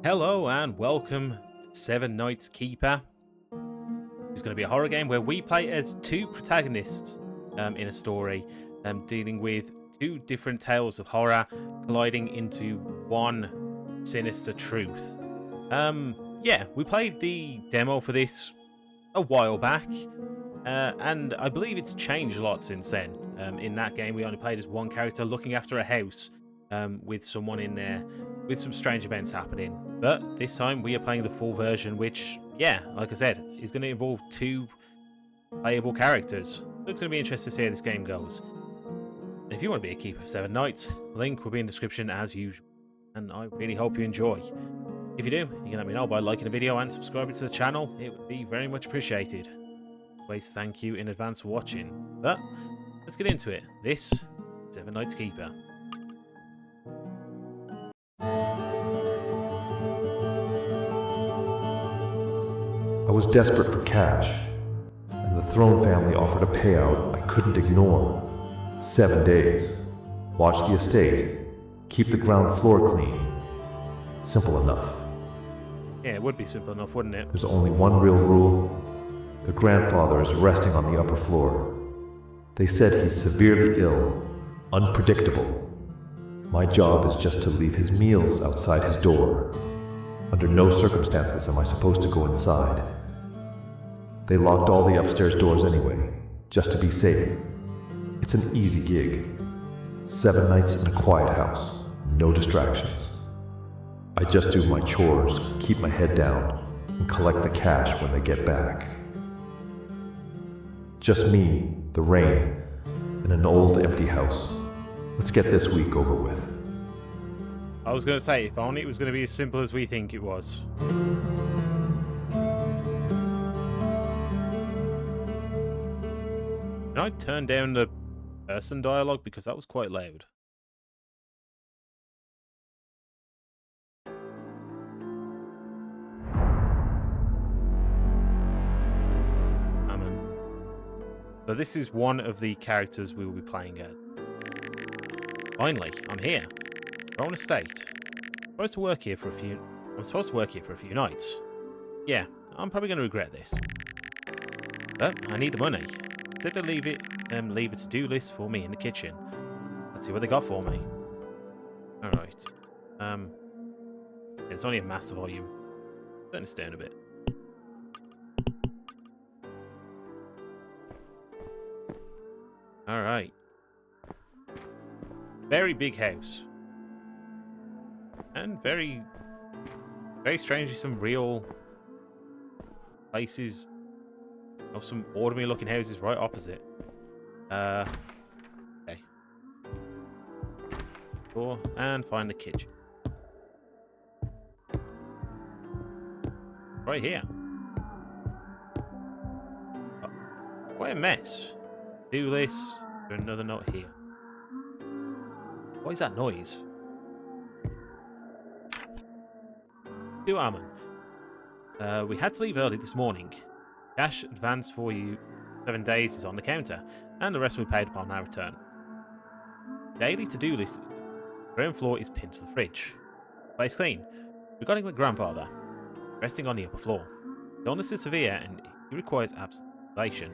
Hello and welcome to Seven Nights Keeper. It's going to be a horror game where we play as two protagonists in a story, dealing with two different tales of horror colliding into one sinister truth. Yeah, we played the demo for this a while back, and I believe it's changed a lot since then. In that game, we only played as one character looking after a house with someone in there with some strange events happening. But this time we are playing the full version, which, yeah, like I said, is going to involve two playable characters. So it's going to be interesting to see how this game goes. And if you want to be a keeper for 7 nights, link will be in the description as usual. And I really hope you enjoy. If you do, you can let me know by liking the video and subscribing to the channel. It would be very much appreciated. Always thank you in advance for watching. But let's get into it. This is 7 Nights Keeper. I was desperate for cash, and the Throne family offered a payout I couldn't ignore. 7 days. Watch the estate. Keep the ground floor clean. Simple enough. Yeah, it would be simple enough, wouldn't it? There's only one real rule. The grandfather is resting on the upper floor. They said he's severely ill, unpredictable. My job is just to leave his meals outside his door. Under no circumstances am I supposed to go inside. They locked all the upstairs doors anyway, just to be safe. It's an easy gig. 7 nights in a quiet house, no distractions. I just do my chores, keep my head down, and collect the cash when they get back. Just me, the rain, and an old empty house. Let's get this week over with. I was going to say, if only it was going to be as simple as we think it was. Can I turn down the person dialogue because that was quite loud? Amaan. So this is one of the characters we will be playing as. Finally, I'm here. Our own estate. I'm supposed to work here for a few nights. Yeah, I'm probably going to regret this. But I need the money. Instead of leave a to-do list for me in the kitchen. Let's see what they got for me. Alright. It's only a master volume. Turn this down a bit. Alright. Very big house. And very strangely, some real places of some ordinary looking houses right opposite. Okay. Door and find the kitchen. Right here. Oh, what a mess. Do list. There's another note here. What is that noise? To Amaan. We had to leave early this morning. Cash advance for you 7 days is on the counter, and the rest will be paid upon our return. Daily to-do list. Ground floor is pinned to the fridge. Place clean. Regarding my grandfather, resting on the upper floor. The illness is severe and he requires absolute.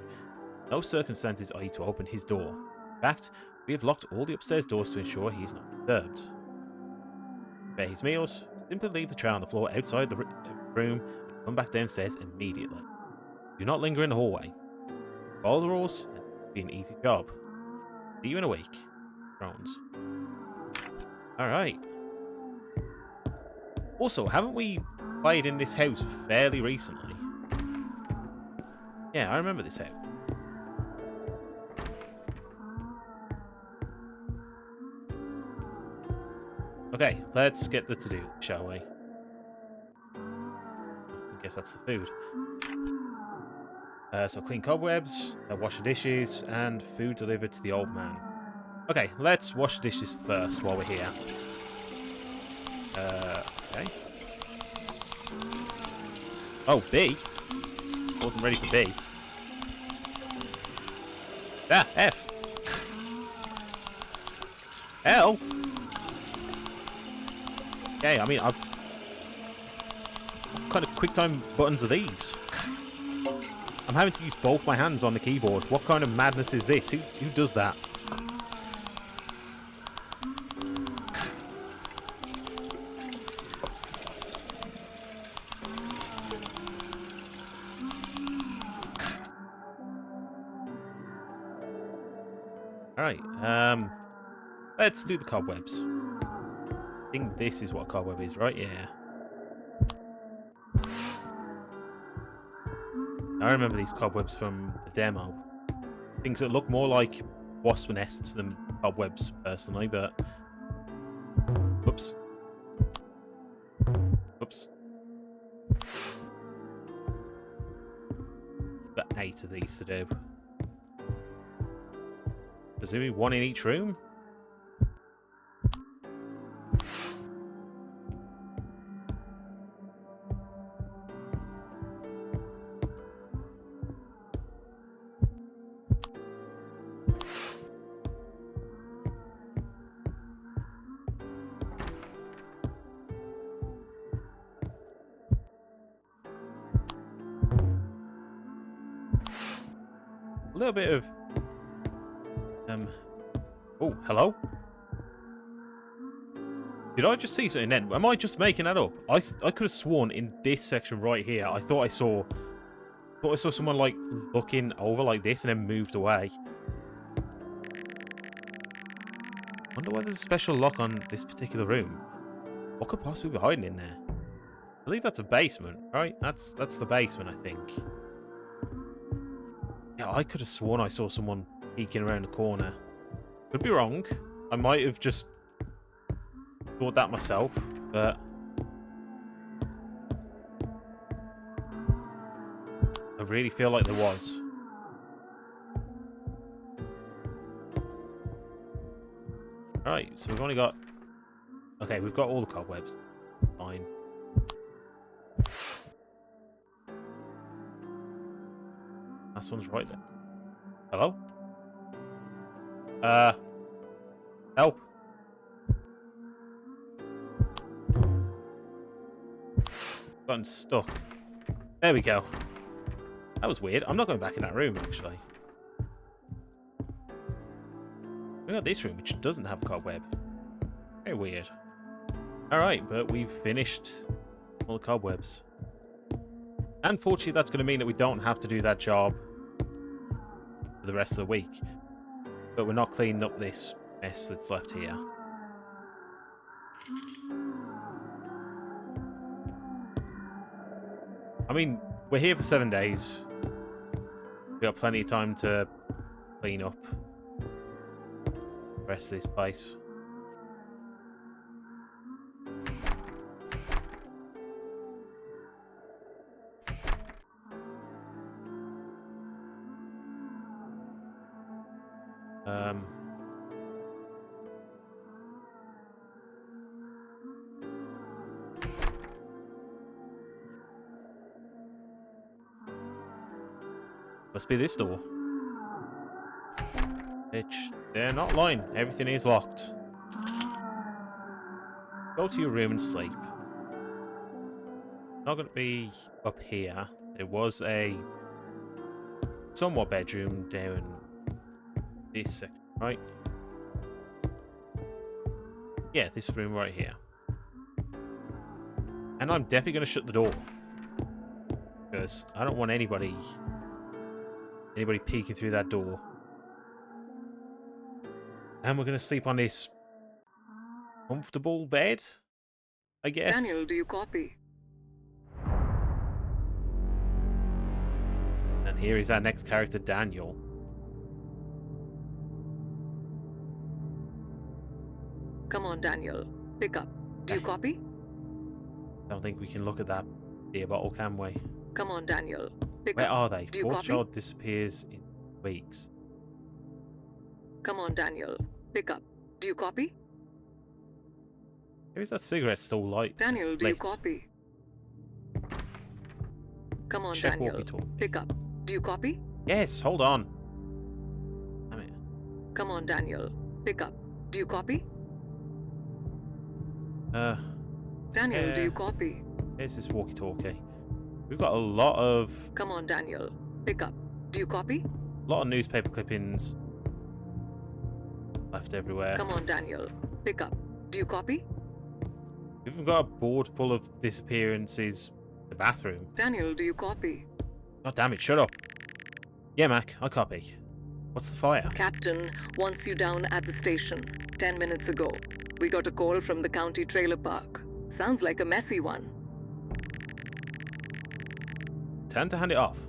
No circumstances are you to open his door. In fact, we have locked all the upstairs doors to ensure he is not disturbed. Prepare his meals. Simply leave the tray on the floor outside the room and come back downstairs immediately. Do not linger in the hallway. Follow the rules and it'll be an easy job. See you in a week. Drones. Alright. Also, haven't we played in this house fairly recently? Yeah, I remember this house. Okay, let's get the to-do, shall we? I guess that's the food. So clean cobwebs, wash the dishes, and food delivered to the old man. Okay, let's wash the dishes first while we're here. Okay. Oh, B? Wasn't ready for B. Ah, F. L? Okay, I mean, What kind of QuickTime buttons are these? I'm having to use both my hands on the keyboard. What kind of madness is this? Who does that? Alright, let's do the cobwebs. I think this is what a cobweb is, right? Yeah. I remember these cobwebs from the demo. Things that look more like wasp nests than cobwebs, personally, but... Whoops. Whoops. Got 8 of these to do. Presumably 1 in each room? A little bit of... Oh, hello? Did I just see something then? Am I just making that up? I could have sworn in this section right here, I thought I saw someone, like, looking over like this and then moved away. Wonder why there's a special lock on this particular room. What could possibly be hiding in there? I believe that's a basement, right? That's the basement, I think. Yeah, I could have sworn I saw someone peeking around the corner. Could be wrong. I might have just thought that myself, but... I really feel like there was. Right, so we've only got... Okay, we've got all the cobwebs. Fine. Last one's right there. Hello? Help. Gotten stuck. There we go. That was weird. I'm not going back in that room, actually. We got this room, which doesn't have a cobweb. Very weird. Alright, but we've finished all the cobwebs. Unfortunately, that's going to mean that we don't have to do that job for the rest of the week. But we're not cleaning up this mess that's left here. I mean, we're here for 7 days. We've got plenty of time to clean up the rest of this place. Must be this door. Which, they're not lying. Everything is locked. Go to your room and sleep. Not going to be up here. There was a somewhat bedroom down this section, right? Yeah, this room right here. And I'm definitely going to shut the door. Because I don't want anybody peeking through that door. And we're going to sleep on this comfortable bed, I guess. Daniel, do you copy? And here is our next character, Daniel. Come on, Daniel. Pick up. Do you copy? I don't think we can look at that beer bottle, can we? Come on, Daniel. Pick Where up. are they? Do you Fourth copy? child disappears in weeks. Come on, Daniel. Pick up. Do you copy? Where is that cigarette still light? Daniel, do you copy? Come on, Check Daniel. walkie-talkie. Pick up. Do you copy? Yes, hold on. Damn it. Come on, Daniel. Pick up. Do you copy? Daniel, do you copy? There's this walkie-talkie. We've got a lot of Come on, Daniel. Pick up. Do you copy? newspaper clippings left everywhere. Come on, Daniel. Pick up. Do you copy? We've even got a board full of disappearances in the bathroom. Daniel, do you copy? God damn it, shut up. Yeah, Mac, I copy. What's the fire? Captain wants you down at the station 10 minutes ago. We got a call from the county trailer park. Sounds like a messy one. Time to hand it off.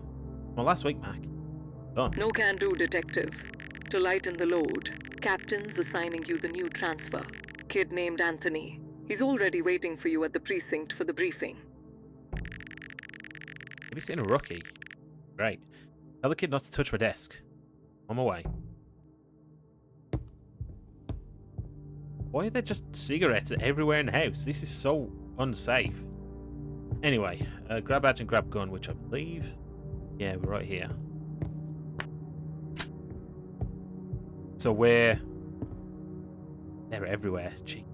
Well, last week, Mac. Done. No can do, detective. To lighten the load, Captain's assigning you the new transfer. Kid named Anthony. He's already waiting for you at the precinct for the briefing. Have you seen a rookie? Great. Tell the kid not to touch my desk. On my way. Why are there just cigarettes everywhere in the house? This is so unsafe. Anyway, grab badge and grab gun, which I believe... Yeah, we're right here. So they're everywhere. Gee.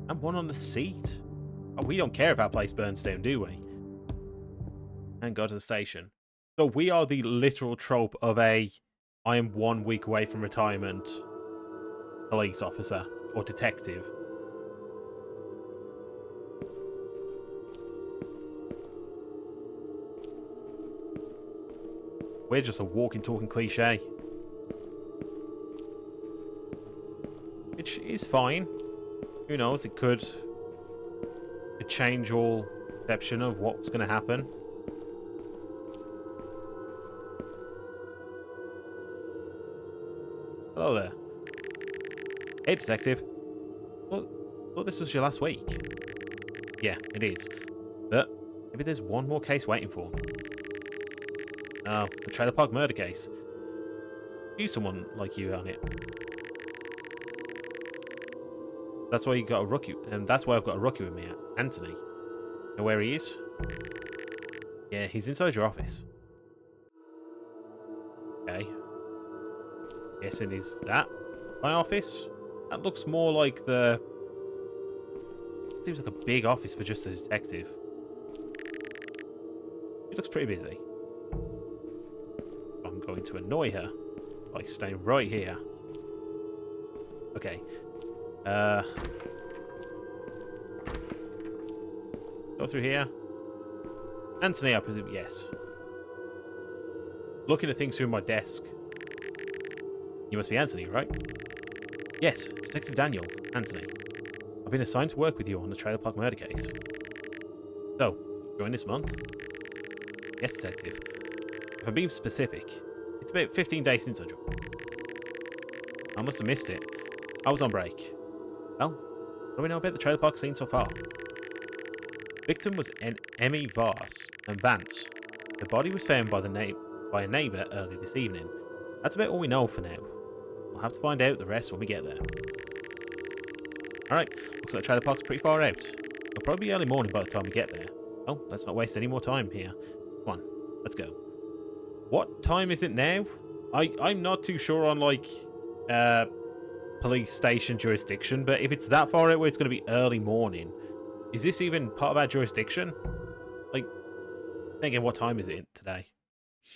And one on the seat. Oh, we don't care if our place burns down, do we? And go to the station. So we are the literal trope of I am 1 week away from retirement police officer or detective. We're just a walking, talking cliche. Which is fine. Who knows, it could change all perception of what's going to happen. Hello there. Hey, detective. Thought this was your last week. Yeah, it is. But maybe there's one more case waiting for me. Oh, the trailer park murder case. Use someone like you on it. That's why you got a rookie, and that's why I've got a rookie with me, Anthony. Know where he is? Yeah, he's inside your office. Okay. Guessing is that my office? That looks more like the... Seems like a big office for just a detective. He looks pretty busy. I'm going to annoy her by staying right here. Okay. Go through here. Anthony, I presume, yes. Looking at things through my desk. You must be Anthony, right? Yes, Detective Daniel, Anthony. I've been assigned to work with you on the trailer park murder case. So, you joined this month? Yes, Detective. If I'm being specific, it's about 15 days since I joined. I must have missed it. I was on break. Well, what do we know about the trailer park scene so far? Victim was Emmy Vance. The body was found by a neighbour early this evening. That's about all we know for now. We'll have to find out the rest when we get there. Alright, looks like the trailer park's pretty far out. It'll probably be early morning by the time we get there. Well, let's not waste any more time here. Come on, let's go. What time is it now? I'm not too sure on, like, police station jurisdiction, but if it's that far out where it's going to be early morning, is this even part of our jurisdiction? Like, thinking, what time is it today?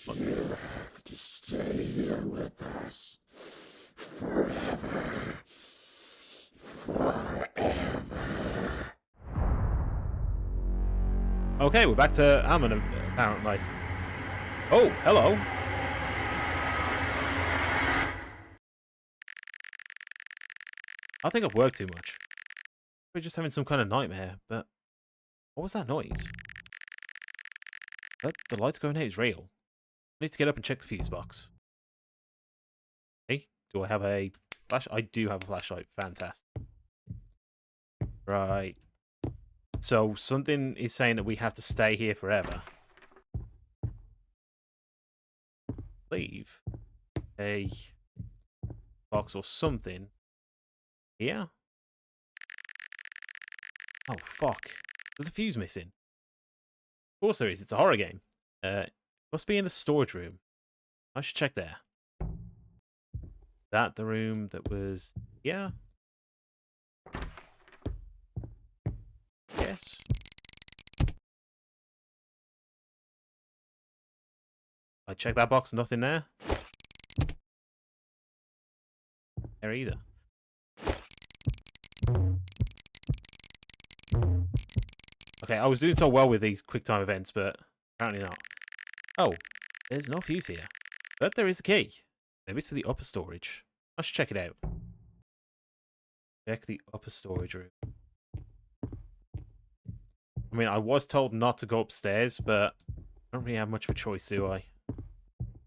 What? You have to stay here with us forever. Forever. Okay, we're back to Amaan, apparently. Oh, hello. I think I've worked too much. We're just having some kind of nightmare, but what was that noise? The lights going out is real. I need to get up and check the fuse box. Hey, do I have a flash? I do have a flashlight. Fantastic. Right. So something is saying that we have to stay here forever. Leave a box or something here. Oh fuck! There's a fuse missing. Of course there is. It's a horror game. Must be in the storage room. I should check there. That the room that was here? I check that box, nothing there. There either. Okay, I was doing so well with these quick time events, but apparently not. Oh, there's no fuse here. But there is a key. Maybe it's for the upper storage. I should check it out. Check the upper storage room. I mean, I was told not to go upstairs, but I don't really have much of a choice, do I?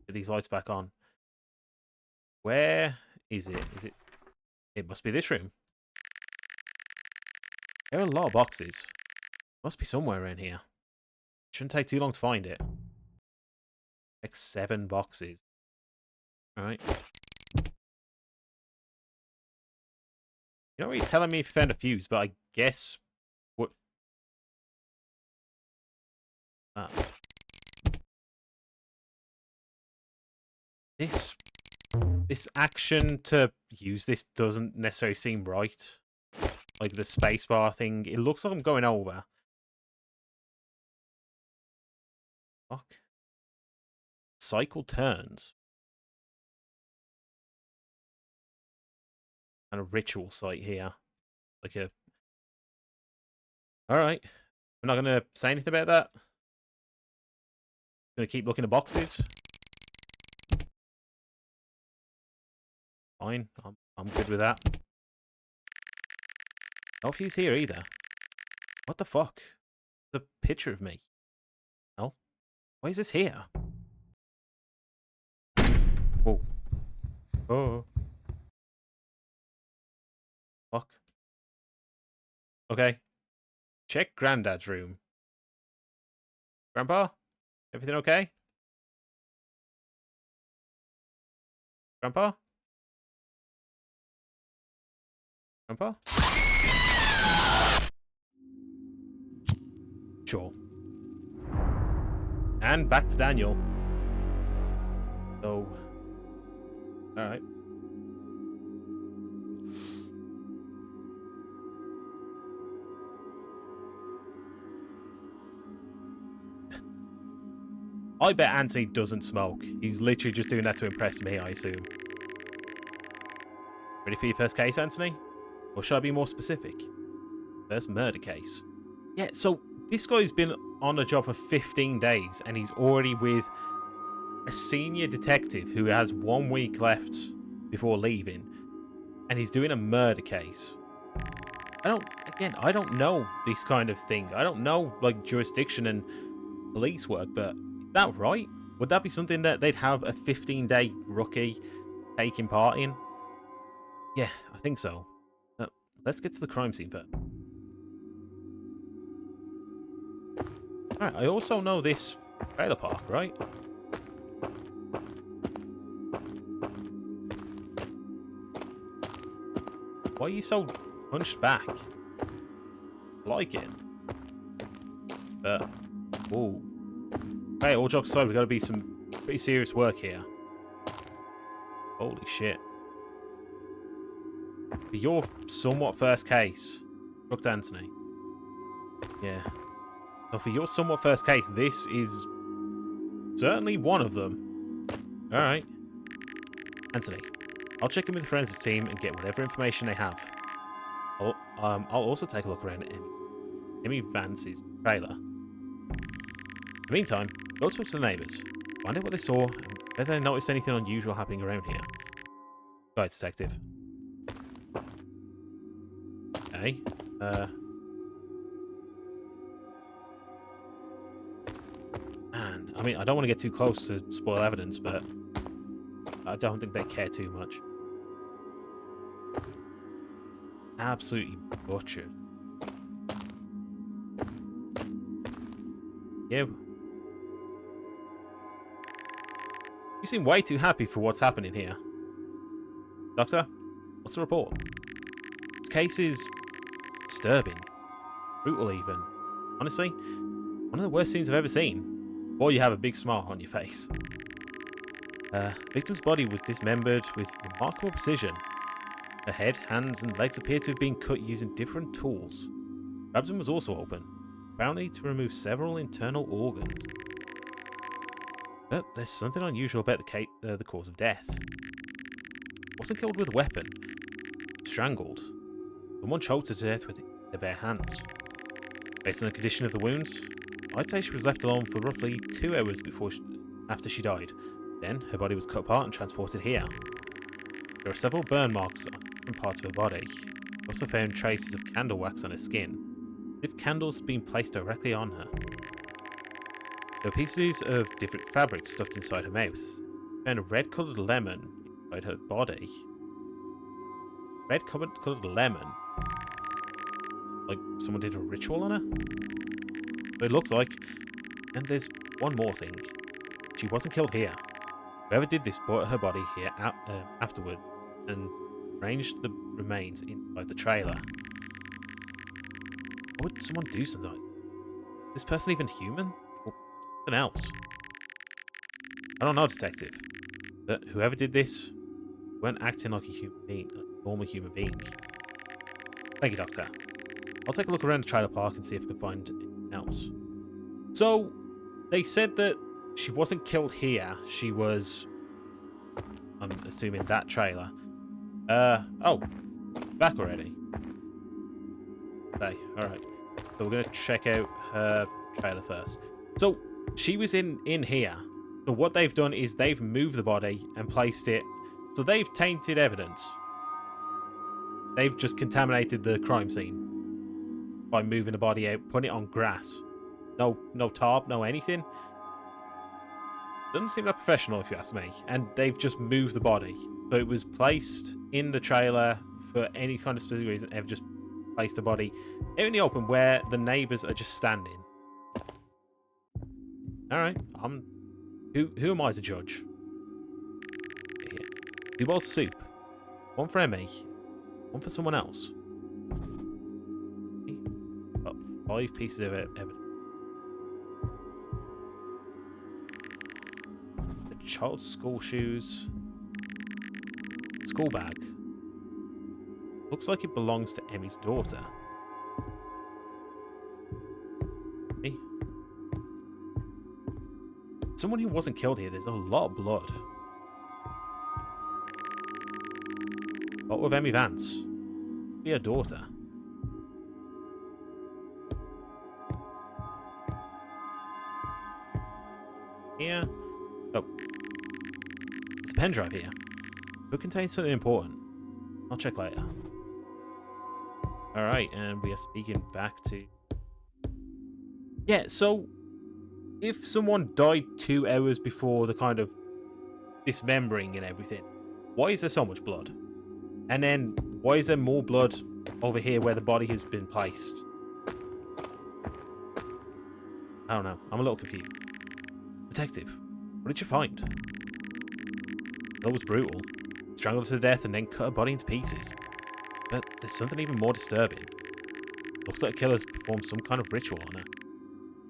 Get these lights back on. Where is it? Is it? It must be this room. There are a lot of boxes. Must be somewhere around here. Shouldn't take too long to find it. Like 7 boxes. Alright. You're not really telling me if you found a fuse, but I guess... What? This action to use this doesn't necessarily seem right. Like the spacebar thing. It looks like I'm going over. Fuck. Cycle turns. And a ritual site here. Like a... Alright. I'm not going to say anything about that. Going to keep looking at boxes. Fine. I'm good with that. No fuse here either. What the fuck? The picture of me. Oh. Why is this here? Whoa. Oh. Fuck. Okay. Check Granddad's room. Grandpa? Everything okay? Grandpa? Grandpa? Sure. And back to Daniel. So... Alright. I bet Anthony doesn't smoke. He's literally just doing that to impress me, I assume. Ready for your first case, Anthony? Or should I be more specific? First murder case. Yeah, so this guy's been on a job for 15 days, and he's already with a senior detective who has 1 week left before leaving, and he's doing a murder case. I don't know this kind of thing. I don't know, like, jurisdiction and police work, but is that right? Would that be something that they'd have a 15-day rookie taking part in? Yeah, I think so. Let's get to the crime scene first. Alright, I also know this trailer park, right? Why are you so hunched back? I like it. But, whoa. Hey, all jokes aside, we've got to be some pretty serious work here. Holy shit. For your somewhat first case, Brooks Anthony. Yeah. So for your somewhat first case, this is certainly one of them. Alright. Anthony, I'll check in with the forensics team and get whatever information they have. I'll also take a look around at Emmy Vance's trailer. In the meantime, go talk to the neighbours. Find out what they saw and whether they noticed anything unusual happening around here. Go ahead, detective. Okay. Man, I mean, I don't want to get too close to spoil evidence, but I don't think they care too much. Absolutely butchered. Yeah. You seem way too happy for what's happening here. Doctor, what's the report? This case is disturbing. Brutal even. Honestly, one of the worst scenes I've ever seen. Or you have a big smile on your face. Victim's body was dismembered with remarkable precision. Her head, hands, and legs appear to have been cut using different tools. Her abdomen was also open, apparently to remove several internal organs. But there's something unusual about the cause of death. Wasn't killed with a weapon. Strangled. Someone choked her to death with their bare hands. Based on the condition of the wounds, I'd say she was left alone for roughly 2 hours after she died. Then, her body was cut apart and transported here. There are several burn marks on different parts of her body. I also found traces of candle wax on her skin, as if candles had been placed directly on her. There were pieces of different fabric stuffed inside her mouth. I found a red-coloured lemon inside her body. Red-coloured lemon? Like someone did a ritual on her? But it looks like. And there's one more thing. She wasn't killed here. Whoever did this brought her body here afterward and arranged the remains inside the trailer. Why would someone do something like that? Is this person even human? Or something else? I don't know, detective. But whoever did this weren't acting like a human being, a normal human being. Thank you, Doctor. I'll take a look around the trailer park and see if I can find anything else. So, they said that she wasn't killed here. She was, I'm assuming, that trailer. Oh, back already. Okay, alright. So we're going to check out her trailer first. So, she was in here. So what they've done is they've moved the body and placed it. So they've tainted evidence. They've just contaminated the crime scene by moving the body out, putting it on grass. No tarp, no anything. Doesn't seem that professional if you ask me. And they've just moved the body. So it was placed in the trailer for any kind of specific reason. They've just placed the body out in the open where the neighbours are just standing. Alright, who am I to judge? Here. 2 bowls of soup. 1 for Emmy. 1 for someone else. Got 5 pieces of evidence. The child's school shoes. School bag. Looks like it belongs to Emmy's daughter. Hey. Someone who wasn't killed here. There's a lot of blood. What with Emmy Vance? Be her daughter. Here. Oh. There's a pen drive here. It contains something important. I'll check later. Alright, and we are speaking back to... Yeah, so... If someone died 2 hours before the kind of dismembering and everything, why is there so much blood? And then, why is there more blood over here where the body has been placed? I don't know. I'm a little confused. Detective, what did you find? That was brutal. Strangled her to death and then cut her body into pieces. But there's something even more disturbing. Looks like the killer's performed some kind of ritual on her.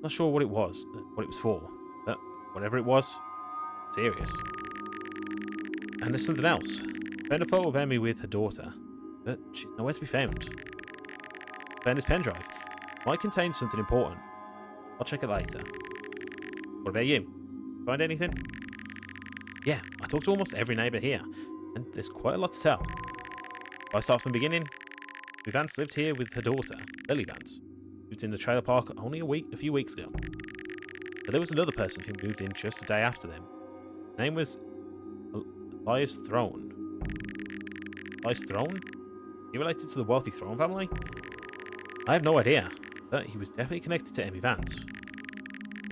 Not sure what it was for, but whatever it was, serious. And there's something else. Found a photo of Emmy with her daughter, but she's nowhere to be found. Found this pen drive. Might contain something important. I'll check it later. What about you? Find anything? Yeah, I talked to almost every neighbour here, and there's quite a lot to tell. If I start from the beginning, Vance lived here with her daughter, Lily Vance. Moved in the trailer park only a few weeks ago. But there was another person who moved in just a day after them. His name was Elias Throne. Elias Throne? He related to the wealthy Throne family? I have no idea, but he was definitely connected to Emmy Vance.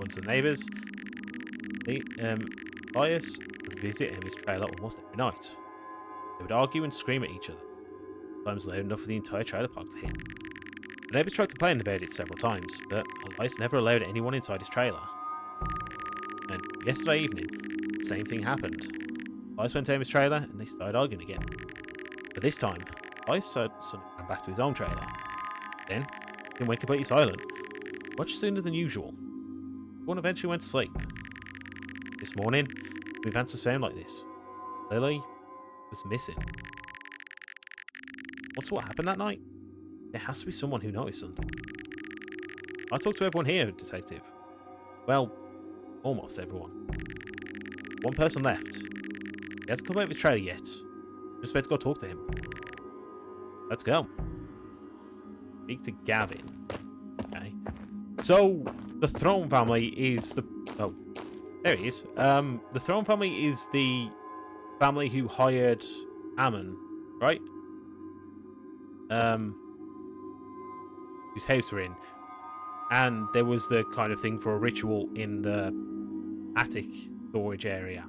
Once the neighbours, Elias would visit Emmy's trailer almost every night. They would argue and scream at each other, sometimes loud enough for the entire trailer park to hear. The neighbours tried complaining about it several times, but Elias never allowed anyone inside his trailer. And yesterday evening, the same thing happened. Elias went to Emmy's trailer and they started arguing again. But this time, Elias suddenly ran back to his own trailer. Then, he went completely silent, much sooner than usual. Everyone eventually went to sleep. This morning, Vance was found like this. Lily was missing. What's what happened that night? There has to be someone who noticed something. I talked to everyone here, detective. Well, almost everyone. One person left. He hasn't come out with his trailer yet. Just about to go talk to him. Let's go. Speak to Gavin. Okay. So, the Throne family is the... Oh, there he is. The Throne family is the family who hired Amaan, right? Whose house we're in. And there was the kind of thing for a ritual in the attic storage area.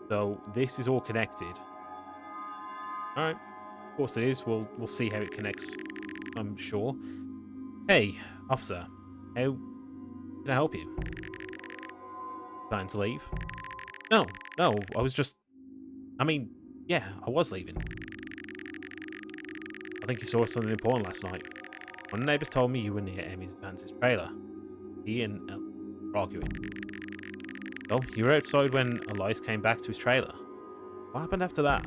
So this is all connected. Alright. Of course it is. We'll see how it connects, I'm sure. Hey, officer. How can I help you? Planning to leave? No, I was just... I mean, yeah, I was leaving. I think you saw something important last night. One of the neighbours told me you were near Emmy's Vance's trailer. He and Elle were arguing. So, you were outside when Elias came back to his trailer. What happened after that?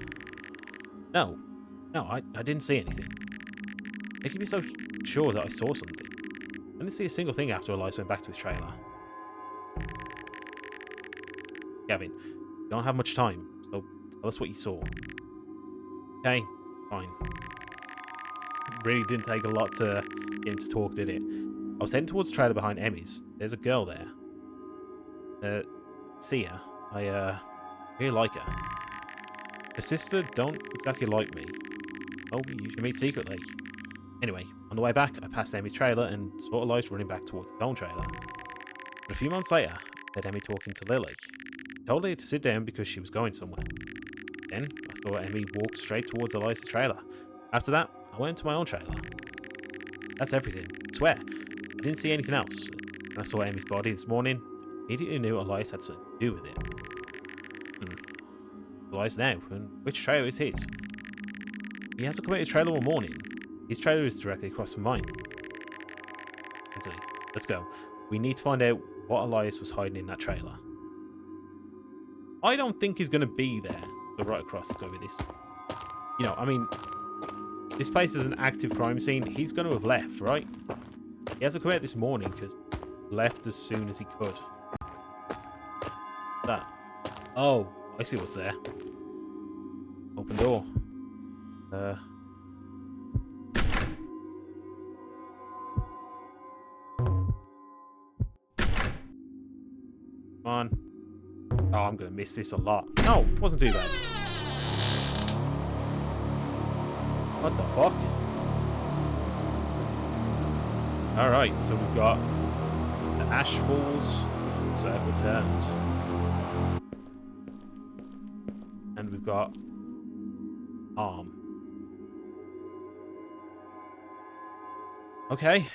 No, I didn't see anything. Making me so sure that I saw something. I didn't see a single thing after Elias went back to his trailer. Gavin, you don't have much time, so tell us what you saw. Okay, fine. Really didn't take a lot to get him to talk, did it? I was heading towards the trailer behind Emmy's. There's a girl there. See her. I really like her. Her sister don't exactly like me. Oh, you should meet secretly. Anyway, on the way back, I passed Emmy's trailer and saw Elias running back towards his own trailer. But a few months later, I heard Emmy talking to Lily. She told her to sit down because she was going somewhere. Then, I saw Emmy walk straight towards Elias' trailer. After that, I went to my own trailer. That's everything. I swear. I didn't see anything else. When I saw Emmy's body this morning, I immediately knew Elias had something to do with it. Elias now, and which trailer is his? He hasn't come out his trailer all morning. His trailer is directly across from mine. Anthony, let's go. We need to find out what Elias was hiding in that trailer. I don't think he's going to be there. So right across is going to be this. You know, I mean, this place is an active crime scene. He's going to have left, right? He hasn't come out this morning because he left as soon as he could. That. Oh, I see what's there. Open door. Come on. Oh, I'm going to miss this a lot. No, wasn't too bad. What the fuck? Alright, so we've got the ash falls, circle turns. And we've got arm. Okay.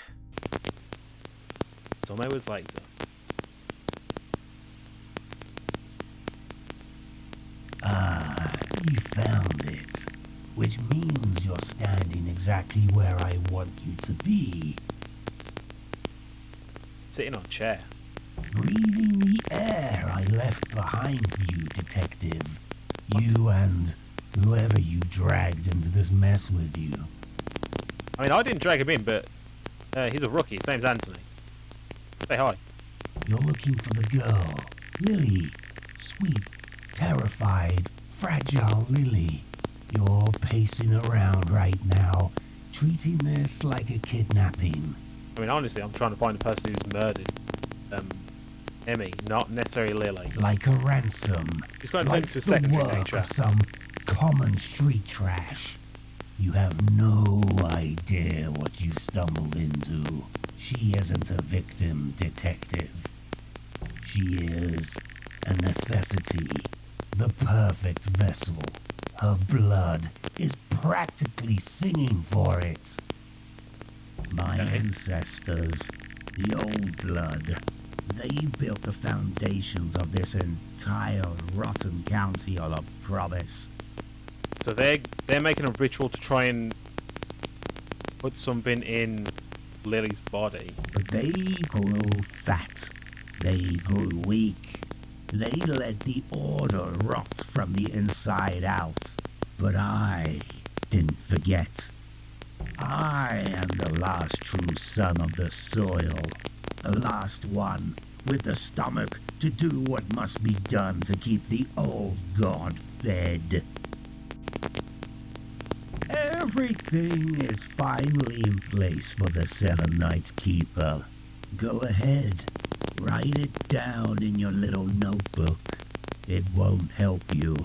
Some hours later. Ah, you found it. Which means you're standing exactly where I want you to be. Sitting on a chair. Breathing the air I left behind for you, detective. You and whoever you dragged into this mess with you. I mean, I didn't drag him in, but he's a rookie. His name's Anthony. Say hi. You're looking for the girl, Lily. Sweet, terrified, fragile Lily. You're pacing around right now, treating this like a kidnapping. I mean, honestly, I'm trying to find the person who's murdered Emmy, not necessarily Lily. Like a ransom. He's going to like take it to a the secondary work nature. of some common street trash. You have no idea what you've stumbled into. She isn't a victim, detective. She is a necessity, the perfect vessel. Her blood is practically singing for it. My ancestors, the old blood, they built the foundations of this entire rotten county on a promise. So they're making a ritual to try and put something in Lily's body. But they grew fat. They grew weak. They let the order rot from the inside out. But I didn't forget. I am the last true son of the soil. The last one with the stomach to do what must be done to keep the old god fed. Everything is finally in place for the Seven Knights Keeper. Go ahead, write it down in your little notebook. It won't help you.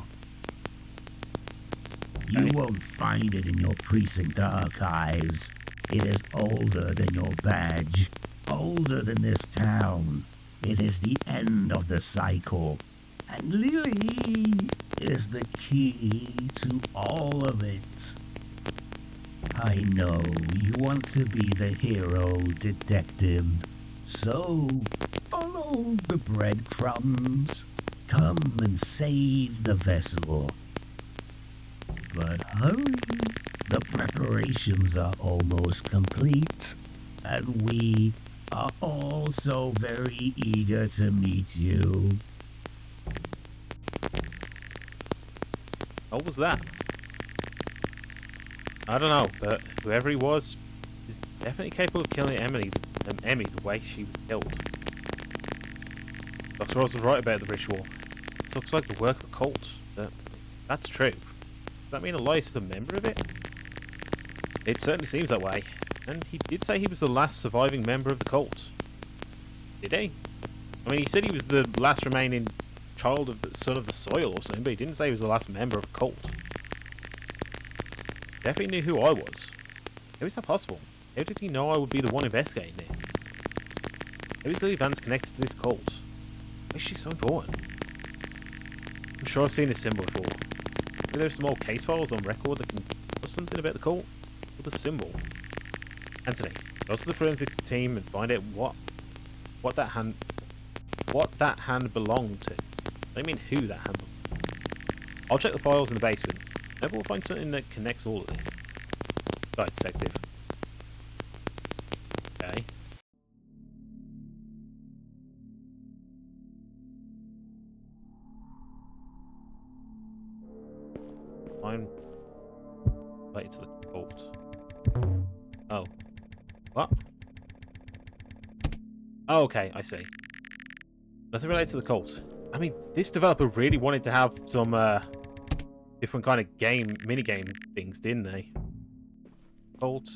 You won't find it in your precinct archives. It is older than your badge, older than this town. It is the end of the cycle. And Lily is the key to all of it. I know you want to be the hero, detective. So, follow the breadcrumbs. Come and save the vessel. But hurry, the preparations are almost complete, and we are all so very eager to meet you. What was that? I don't know, but whoever he was is definitely capable of killing Emmy the way she was killed. Dr. Rose was right about the ritual. This looks like the work of a cult. That's true. Does that mean Elias is a member of it? It certainly seems that way. And he did say he was the last surviving member of the cult. Did he? I mean, he said he was the last remaining child of the son of the soil or something, but he didn't say he was the last member of a cult. Definitely knew who I was. How is that possible? How did he know I would be the one investigating this? How is Lily Vance connected to this cult? Why is she so important? I'm sure I've seen this symbol before. Maybe there's some old case files on record that can tell us something about the cult? Or the symbol? Anthony, go to the forensic team and find out what that hand belonged to. I mean who that hand belonged to. I'll check the files in the basement. Maybe we'll find something that connects all of this. Right, detective. Okay. I'm related to the cult. Oh. What? Oh, okay, I see. Nothing related to the cult. I mean, this developer really wanted to have some different kind of mini-game things, didn't they? Cult.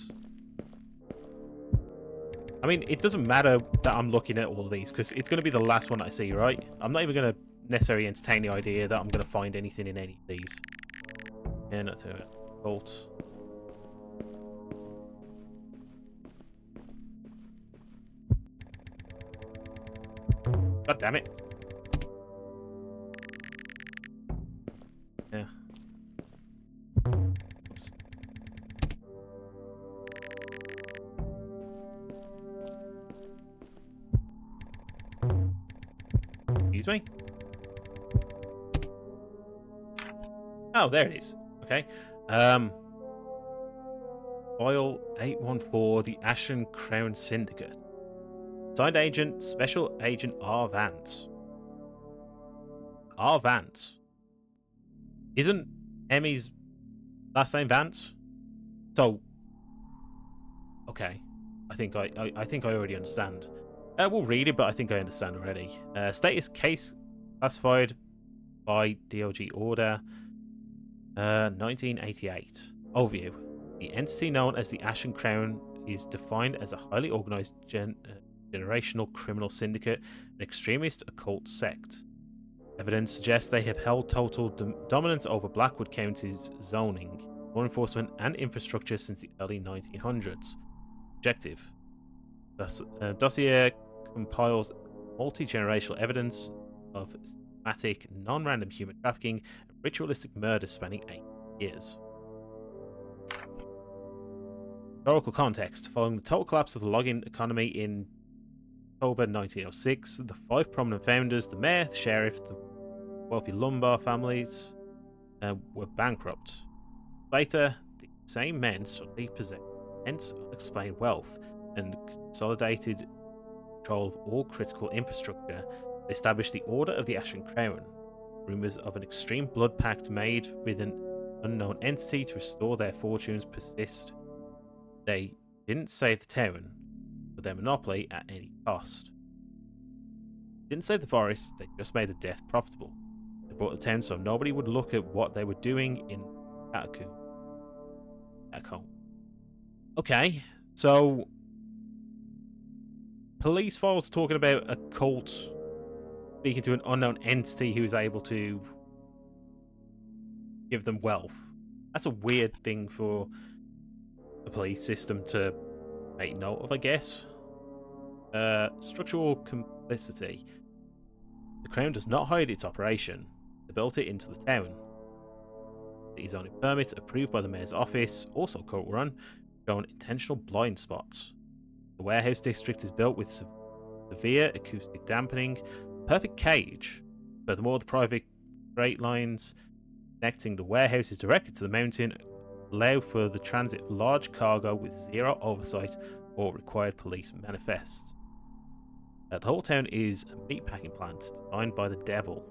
I mean, it doesn't matter that I'm looking at all of these, because it's going to be the last one I see, right? I'm not even going to necessarily entertain the idea that I'm going to find anything in any of these. Yeah, not through it. Cult. God damn it. Yeah. Oops. Excuse me? Oh, there it is. Okay. File 814, the Ashen Crown Syndicate. Signed agent, Special Agent R. Vance. R. Vance. Isn't Emmy's last name Vance? So, okay. I think I already understand. We'll read it, but I think I understand already. Status case classified by DOG order 1988. Overview. The entity known as the Ashen Crown is defined as a highly organized generational criminal syndicate, an extremist occult sect. Evidence suggests they have held total dominance over Blackwood County's zoning, law enforcement, and infrastructure since the early 1900s. Objective. Dossier compiles multi-generational evidence of systematic, non-random human trafficking and ritualistic murder spanning 8 years. Historical context. Following the total collapse of the logging economy in October 1906, the 5 prominent founders, the mayor, the sheriff, the wealthy lumber families, were bankrupt. Later, the same men suddenly possessed immense unexplained wealth and consolidated control of all critical infrastructure. They established the Order of the Ashen Crown. Rumors of an extreme blood pact made with an unknown entity to restore their fortunes persist. They didn't save the town, but their monopoly at any cost. Didn't save the forest, they just made the death profitable. They brought the town so nobody would look at what they were doing in catacomb. Okay, so police files talking about a cult speaking to an unknown entity who is able to give them wealth. That's a weird thing for the police system to make note of, I guess. Structural complicity. The Crown does not hide its operation. They built it into the town. It is only permits approved by the mayor's office, also court run, showing intentional blind spots. The warehouse district is built with severe acoustic dampening, perfect cage. Furthermore, the private freight lines connecting the warehouses directly to the mountain allow for the transit of large cargo with zero oversight or required police manifest. The whole town is a meatpacking plant designed by the devil.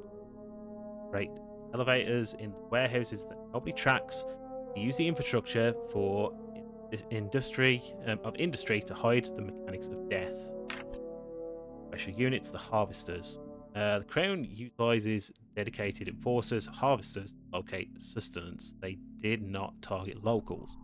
Great elevators in warehouses that nobody tracks. They use the infrastructure for industry to hide the mechanics of death. Special units, the harvesters. The Crown utilizes dedicated enforcers, harvesters, to locate sustenance. They did not target locals.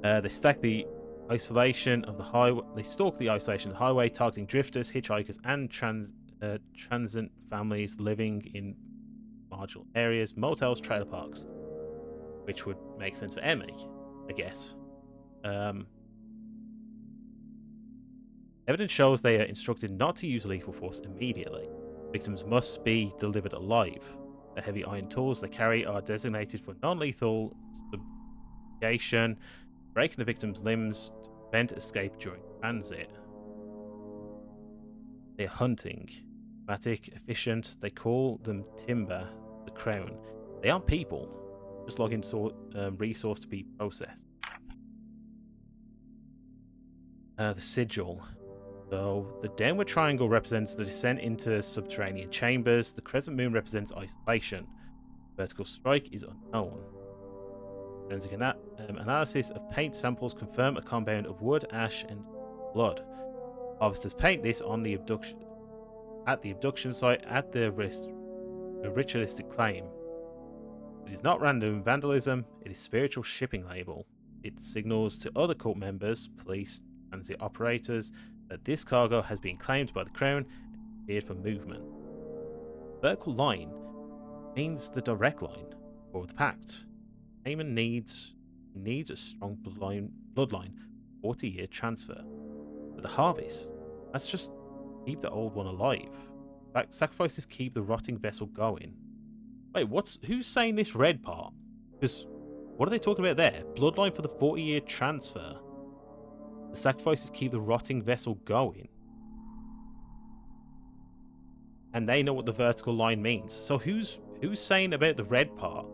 They stack the isolation of the highway. They stalk the isolation of the highway, targeting drifters, hitchhikers, and transient families living in marginal areas, motels, trailer parks, which would make sense for Emmy, I guess. Evidence shows they are instructed not to use lethal force immediately. Victims must be delivered alive. The heavy iron tools they carry are designated for non-lethal subjugation, breaking the victim's limbs to prevent escape during transit. They're hunting. Dramatic, efficient. They call them timber, the Crown. They aren't people, just logging resource to be processed. The sigil. So the downward triangle represents the descent into subterranean chambers. The crescent moon represents isolation. Vertical strike is unknown. Forensic analysis of paint samples confirm a compound of wood, ash, and blood. Harvesters paint this on the abduction site at the ritualistic claim. It is not random vandalism, it is spiritual shipping label. It signals to other cult members, police, transit operators, that this cargo has been claimed by the Crown and cleared for movement. Vertical line means the direct line for the pact. Amaan needs a strong bloodline, 40-year transfer. But the harvest, that's just keep the old one alive. Sacrifices keep the rotting vessel going. Wait, who's saying this red part? Because what are they talking about there? Bloodline for the 40-year transfer. The sacrifices keep the rotting vessel going. And they know what the vertical line means. So who's saying about the red part?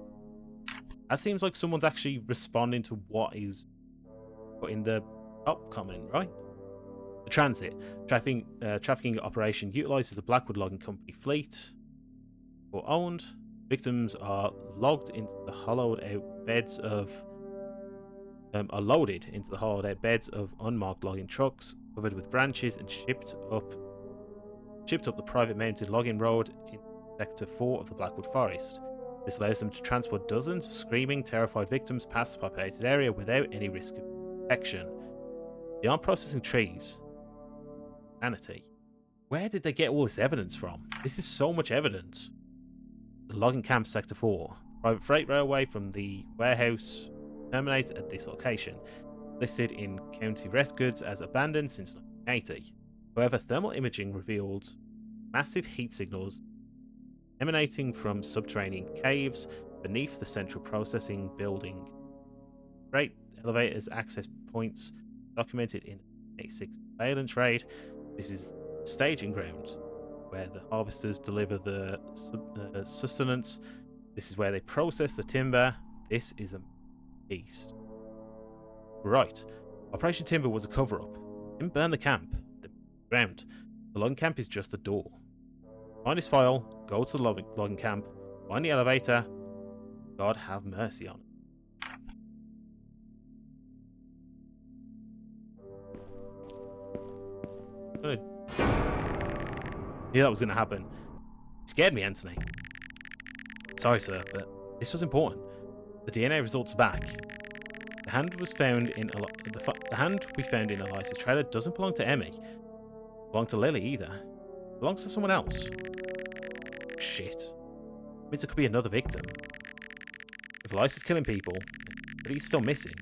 That seems like someone's actually responding to what is put in the top comment, right? The transit. Trafficking operation utilizes the Blackwood Logging Company fleet. Or owned. Victims are logged into the hollowed out beds of are loaded into the hollowed out beds of unmarked logging trucks, covered with branches, and shipped up the private mounted logging road in Sector 4 of the Blackwood Forest. This allows them to transport dozens of screaming, terrified victims past the populated area without any risk of detection. They aren't processing trees. Sanity. Where did they get all this evidence from? This is so much evidence. The logging camp, Sector 4. Private freight railway from the warehouse terminates at this location. Listed in county records as abandoned since 1980. However, thermal imaging revealed massive heat signals emanating from subterranean caves beneath the central processing building. Great elevators access points documented in 86 surveillance raid. This is the staging ground where the harvesters deliver the sustenance. This is where they process the timber. This is the east. Right. Operation Timber was a cover-up. Didn't burn the camp. The ground. The logging camp is just the door. Find this file, go to the logging camp, find the elevator. God have mercy on it. Knew that was going to happen. It scared me, Anthony. Sorry, sir, but this was important. The DNA results back. The hand was found in the hand we found in Eliza's trailer doesn't belong to Emmy. It belonged to Lily either. It belongs to someone else. Shit. Means it could be another victim. If Eliza's killing people, but he's still missing,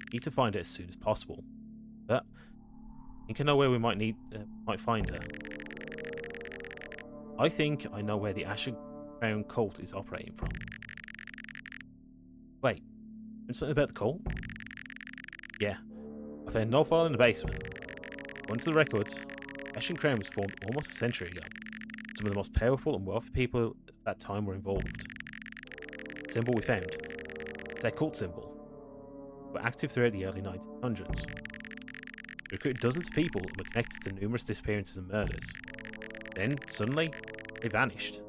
we need to find her as soon as possible. But I think I know where we might find her. I think I know where the Ashen Crown cult is operating from. Wait, and something about the cult? Yeah, I found no file in the basement. According to the records, Ashen Crown was formed almost a century ago. Some of the most powerful and wealthy people at that time were involved. The symbol we found, it's a cult symbol. They were active throughout the early 1900s. They recruited dozens of people and were connected to numerous disappearances and murders. Then, suddenly, they vanished.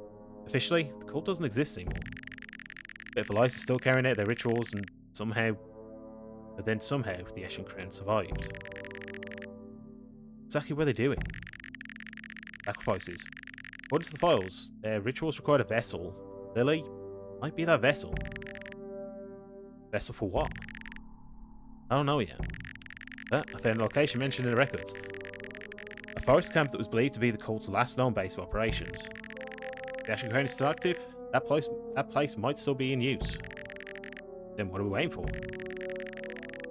Officially, the cult doesn't exist anymore. But if Eliza's still carrying out their rituals and somehow the Ashen Crown survived. Exactly what are they doing? Sacrifices. According to the files, their rituals required a vessel. Lily might be that vessel. Vessel for what? I don't know yet. But I found a location mentioned in the records. A forest camp that was believed to be the cult's last known base of operations. If the Ashen Crown is still active, that place might still be in use. Then what are we waiting for?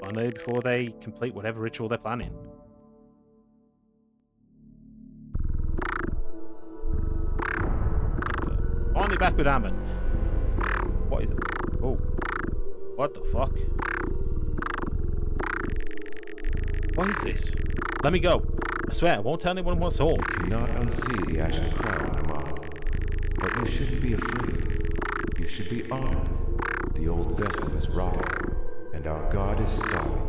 Finally, before they complete whatever ritual they're planning. Finally back with Amaan. What is it? Oh. What the fuck? What is this? Let me go. I swear, I won't tell anyone what I saw. You cannot unsee the Ashen Crown, Amaan. But you shouldn't be afraid. You should be honored. The old vessel is rotting, and our god is starving.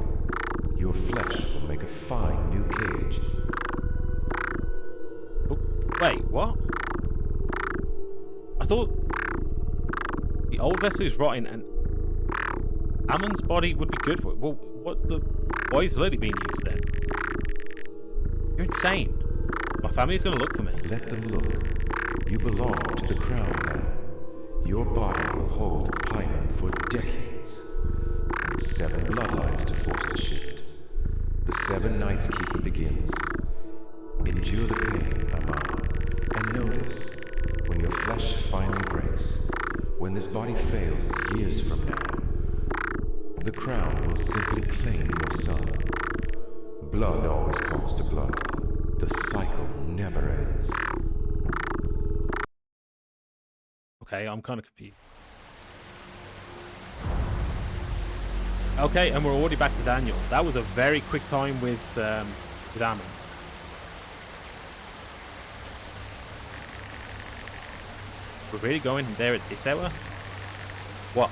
Your flesh will make a fine new cage. Oh, wait, what? I thought the old vessel is rotting and Amaan's body would be good for it. Well, why is Lily being used then? You're insane. My family's gonna look for me. Let them look. You belong to the crown now. Your body will hold Paimon for decades. 7 bloodlines to force the shift. The 7 Nights Keeper begins. Endure the pain, Amaan. And know this, when your flesh finally breaks, when this body fails years from now, the crown will simply claim your son. Blood always calls to blood. The cycle never ends. Okay, I'm kind of confused. Okay, and we're already back to Daniel. That was a very quick time with Amaan. We're really going there at this hour? What?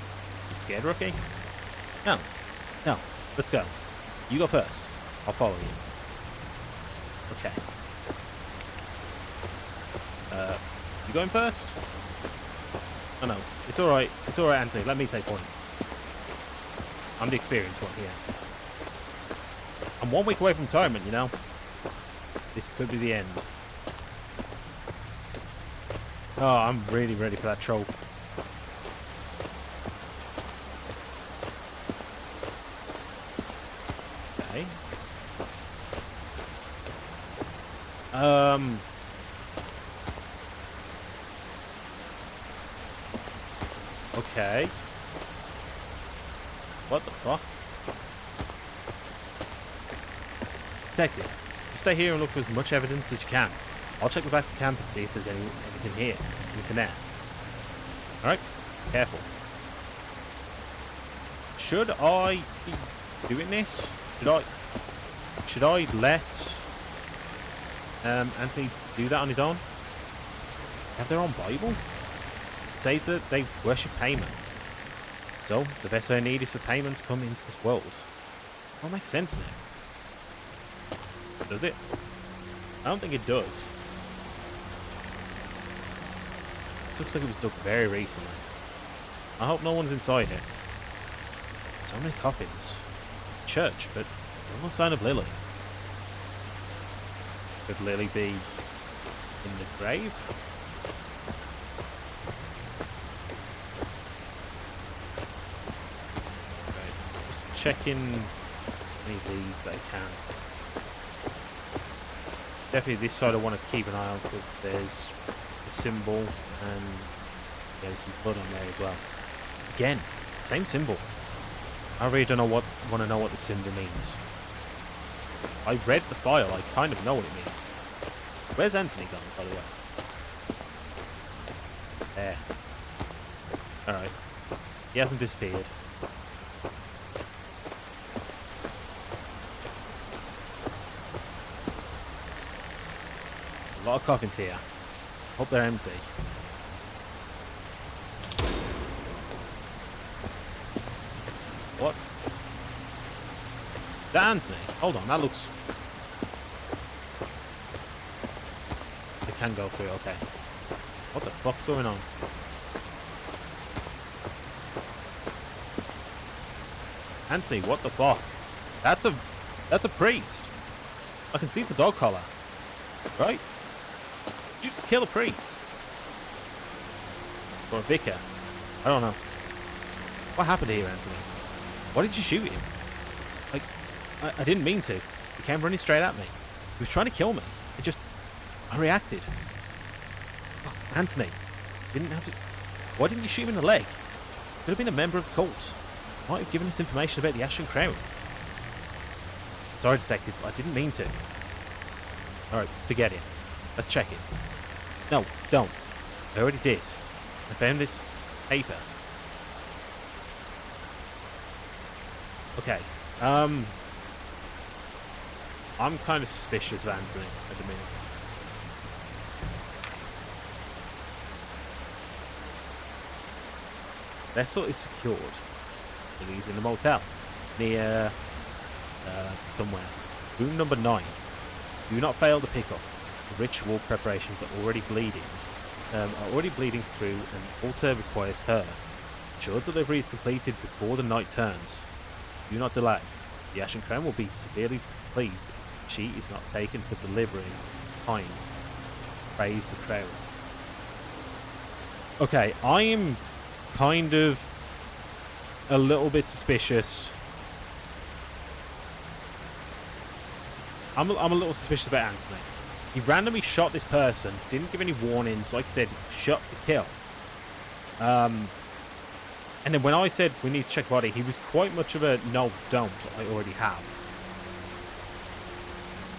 You scared, Rookie? No. No. Let's go. You go first. I'll follow you. Okay. You going first? Oh no. It's alright. It's alright, Anthony. Let me take point. I'm the experienced one here. I'm 1 week away from retirement, you know. This could be the end. Oh, I'm really ready for that trope. Okay. Okay. What the fuck? Detective, you stay here and look for as much evidence as you can. I'll check the back of the camp and see if there's anything here. Anything there. Alright? Careful. Should I be doing this? Should I let Anthony do that on his own? They have their own Bible? It says that they worship Paimon. So, the vessel I need is for Paimon to come into this world. That makes sense now. Does it? I don't think it does. It looks like it was dug very recently. I hope no one's inside it. So many coffins. Church, but still no sign of Lily. Could Lily be in the grave. Right. Just checking any of these that I can. Definitely this side I want to keep an eye on because there's a symbol and there's some blood on there as well. Again, same symbol. I really don't know want to know what the symbol means. I read the file, I kind of know what it means. Where's Anthony gone, by the way? There. Alright. He hasn't disappeared. A lot of coffins here. Hope they're empty. What? Is that Anthony? Hold on, that looks... I can go through, okay. What the fuck's going on? Anthony, what the fuck? That's a priest. I can see the dog collar. Right? Did you just kill a priest? Or a vicar? I don't know. What happened here, Anthony? Why did you shoot him? I didn't mean to. He came running straight at me. He was trying to kill me. I reacted. Fuck, Anthony. Didn't have to... Why didn't you shoot him in the leg? Could have been a member of the cult. Might have given us information about the Ashen Crown. Sorry, detective. I didn't mean to. Alright, forget it. Let's check it. No, don't. I already did. I found this paper. Okay. I'm kind of suspicious of Anthony at the minute. Vessel is secured. And he's in the motel near somewhere. Room number 9. Do not fail to pick up. The ritual preparations are already bleeding. Through, and the altar requires her. Ensure delivery is completed before the night turns. Do not delay. The Ashen Crown will be severely pleased if she is not taken for delivery time. Praise the Crown. Okay, I am kind of a little bit suspicious. I'm a little suspicious about Anthony. He randomly shot this person, didn't give any warnings, like I said, shot to kill. And then when I said we need to check body, he was quite much of a no, don't, I already have.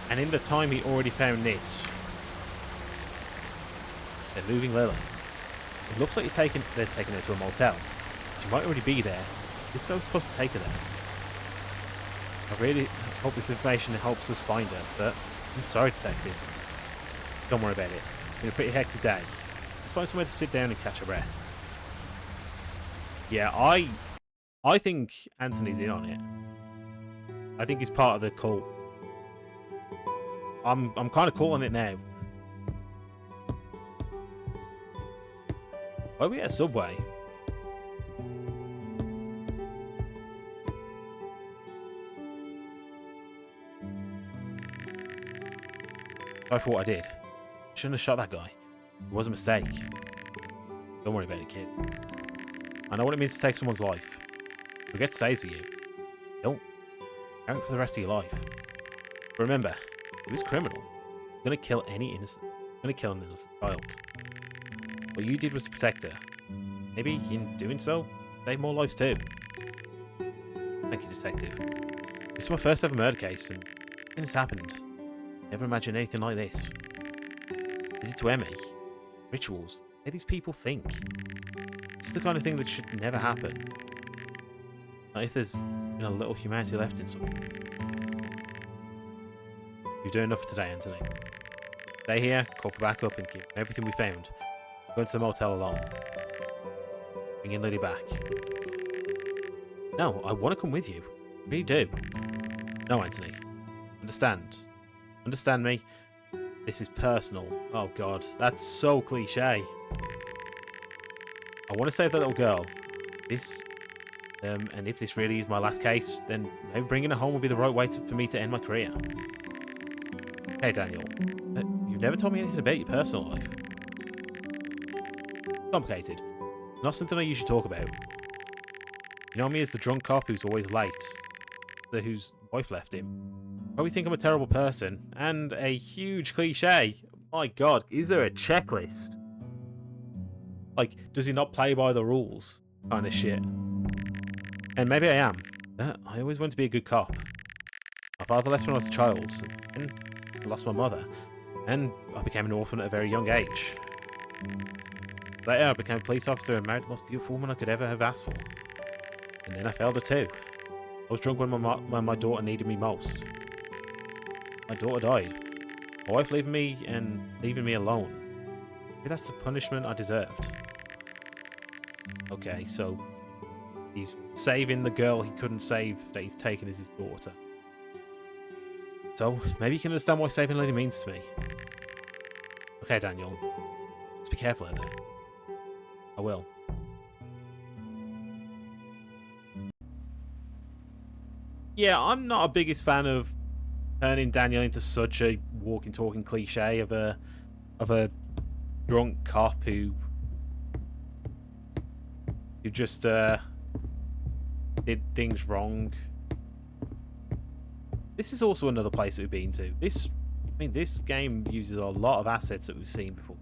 And in the time he already found this. They're moving Lily. It looks like they're taking her to a motel. She might already be there. This guy's supposed to take her there. I really hope this information helps us find her, but I'm sorry, detective. Don't worry about it. It's been a pretty hectic day. Let's find somewhere to sit down and catch our breath. Yeah, I think Anthony's in on it. I think he's part of the cult. I'm kind of calling it now. Why are we at a Subway? Sorry for what I did. Shouldn't have shot that guy. It was a mistake. Don't worry about it, kid. I know what it means to take someone's life. Regret stays with you. Don't count it for the rest of your life. But remember, he was criminal. He's gonna kill any innocent. Gonna kill an innocent child. What you did was to protect her. Maybe in doing so, save more lives too. Thank you, detective. This is my first ever murder case, and nothing has happened. Never imagined anything like this. Did it to Emmy? Rituals. How these people think. It's the kind of thing that should never happen. Not if there's been a little humanity left in someone. You've done enough for today, Anthony. Stay here, call for backup, and give everything we found. Go into the motel alone. Bring in Lily back. No, I want to come with you. I really do. No, Anthony. Understand. Understand me? This is personal. Oh god, that's so cliche. I want to save that little girl. This, and if this really is my last case, then maybe bringing her home would be the right way for me to end my career. Hey, Daniel. You've never told me anything about your personal life. Complicated. Not something I usually talk about. You know me as the drunk cop who's always late. Whose wife left him. Probably think I'm a terrible person. And a huge cliche. My god, is there a checklist? Like, does he not play by the rules? Kind of shit. And maybe I am. But I always wanted to be a good cop. My father left when I was a child. And I lost my mother. And I became an orphan at a very young age. Later, I became a police officer and married the most beautiful woman I could ever have asked for. And then I failed her too. I was drunk when my daughter needed me most. My daughter died. My wife leaving me alone. Maybe that's the punishment I deserved. Okay, so he's saving the girl he couldn't save that he's taken as his daughter. So maybe you can understand what saving a lady means to me. Okay, Daniel. Just be careful out there. I will. Yeah, I'm not a biggest fan of turning Daniel into such a walking, talking cliche of a drunk cop who just did things wrong. This is also another place that we've been to. This game uses a lot of assets that we've seen before.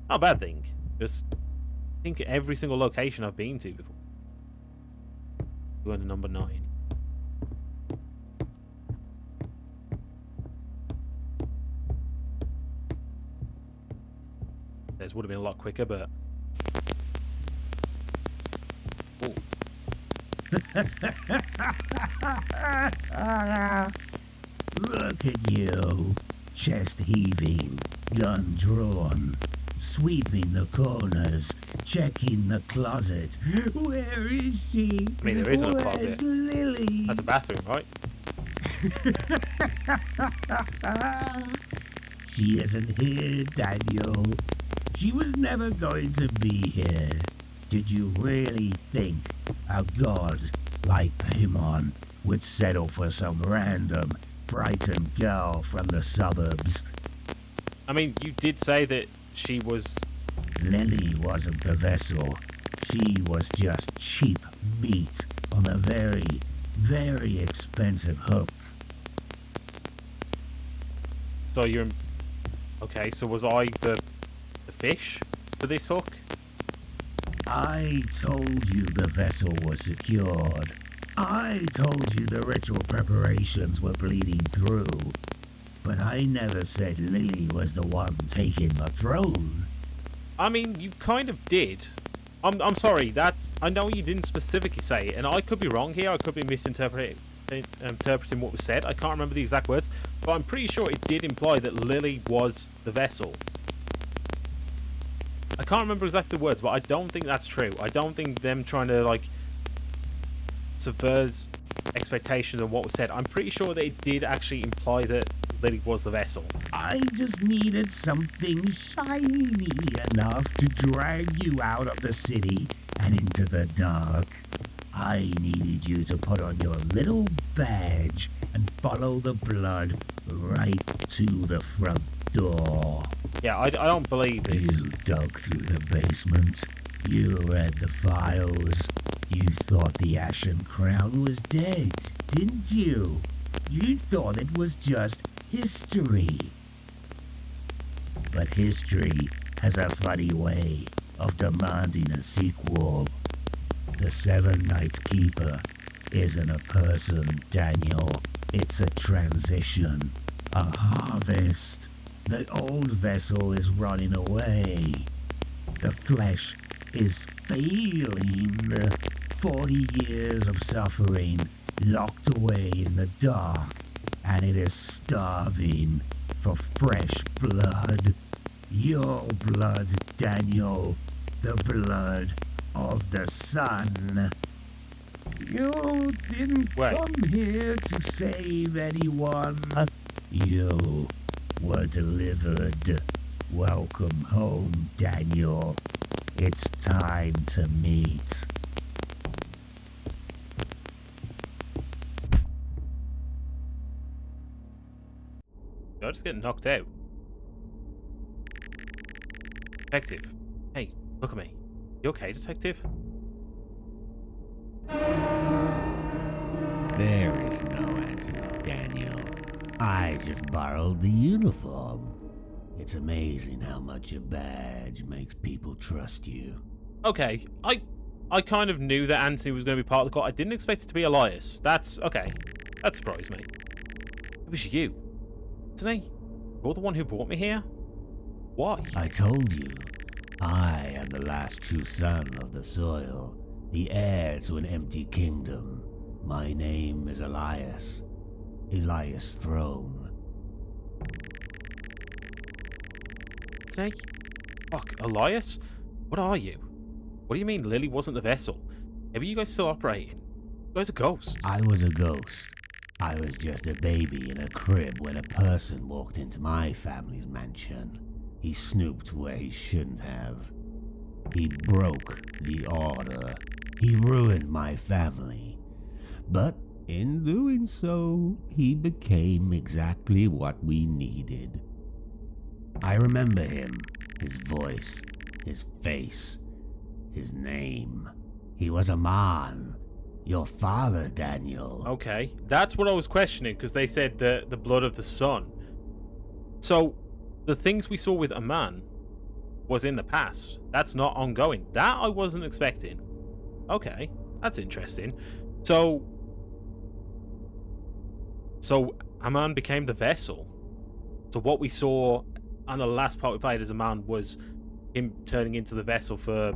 Not a bad thing. Just think every single location I've been to before. Going to number 9. This would have been a lot quicker, but... Ooh. Look at you, chest heaving, gun drawn, sweeping the corners, checking the closet. Where is she? I mean, there isn't a Where's closet. Lily? That's a bathroom, right? She isn't here, Daniel. She was never going to be here. Did you really think a god like Paimon would settle for some random, frightened girl from the suburbs? I mean, you did say that she was... Lily wasn't the vessel. She was just cheap meat on a very, very expensive hook. So you're... Okay, so was I the fish for this hook? I told you the vessel was secured. I told you the ritual preparations were bleeding through. But I never said Lily was the one taking the throne. I mean, you kind of did. I'm sorry, I know you didn't specifically say it, and I could be wrong here, I could be misinterpreting what was said. I can't remember the exact words, but I'm pretty sure it did imply that Lily was the vessel. I can't remember exactly the words, but I don't think that's true. I don't think them trying to, like, subvert expectations of what was said. I'm pretty sure that it did actually imply that Lily was the vessel. I just needed something shiny enough to drag you out of the city and into the dark. I needed you to put on your little badge and follow the blood right to the front door. Yeah, I don't believe this. You dug through the basement. You read the files. You thought the Ashen Crown was dead, didn't you? You thought it was just history. But history has a funny way of demanding a sequel. The Seven Knights Keeper isn't a person, Daniel. It's a transition, a harvest. The old vessel is running away. The flesh is failing. 40 years of suffering locked away in the dark, and it is starving for fresh blood. Your blood, Daniel. The blood of the sun. You didn't come here to save anyone. You were delivered. Welcome home, Daniel. It's time to meet. Did I just get knocked out? Detective. Hey, look at me. You okay, detective? There is no Anthony Daniel. I just borrowed the uniform. It's amazing how much a badge makes people trust you. Okay, I kind of knew that Anthony was going to be part of the court. I didn't expect it to be Elias. That's okay. That surprised me. It was you. Anthony, you're the one who brought me here? Why? I told you, I am the last true son of the soil, the heir to an empty kingdom. My name is Elias. Elias Throne. Anthony? Fuck, Elias? What are you? What do you mean Lily wasn't the vessel? Maybe you guys still operating? You guys are ghosts. I was a ghost. I was just a baby in a crib when a person walked into my family's mansion. He snooped where he shouldn't have. He broke the order. He ruined my family. But in doing so, he became exactly what we needed. I remember him, his voice, his face, his name. He was Amaan, your father, Daniel. Okay, that's what I was questioning, because they said the blood of the sun. So, the things we saw with Amaan was in the past. That's not ongoing. That I wasn't expecting. Okay, that's interesting. So Amaan became the vessel. So what we saw on the last part we played as Amaan was him turning into the vessel for